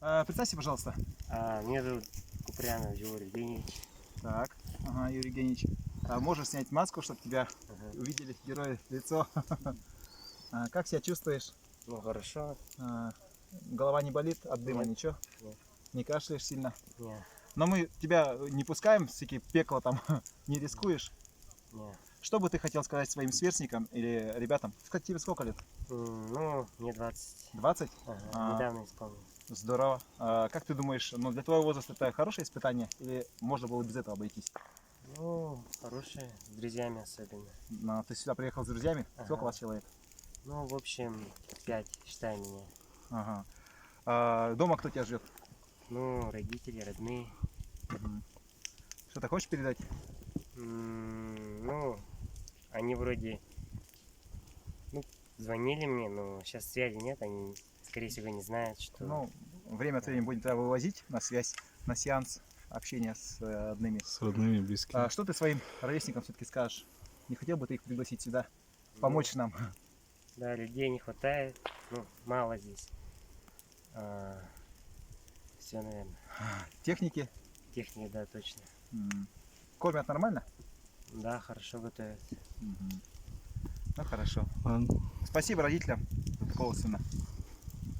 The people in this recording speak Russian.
Представься, пожалуйста. Меня зовут Куприянов Юрий Евгеньевич. Так, ага, Юрий Евгеньевич. Можешь снять маску, чтобы тебя Ага. увидели герои лицо. Как себя чувствуешь? Ну хорошо. Голова не болит от дыма, Нет, ничего? нет, Не кашляешь сильно? не, Но мы тебя не пускаем, всякие пекло там, не рискуешь. не. Что бы ты хотел сказать своим сверстникам или ребятам? Тебе сколько лет? Ну, мне 20. 20? Ага, недавно исполнилось. Здорово. Как ты думаешь, ну, для твоего возраста это хорошее испытание или можно было без этого обойтись? Ну, хорошие, с друзьями особенно. Ты сюда приехал с друзьями? Сколько Ага. вас человек? Ну, в общем, 5, считай меня. Ага. Дома кто тебя ждет? Ну, родители, родные. Что-то хочешь передать? Ну, они вроде, ну, звонили мне, но сейчас связи нет, они, скорее всего, не знают, что... Ну, время от времени будем тебя вывозить на связь, на сеанс общения с родными. С родными, близкими. Что ты своим ровесникам все-таки скажешь? Не хотел бы ты их пригласить сюда, Ну, помочь нам? да, людей не хватает, ну, мало здесь. Все, наверное. Техники? Техника, да, точно. Кормят нормально? Да, хорошо готовят. Ну хорошо. Ладно. Спасибо родителям за такого сына.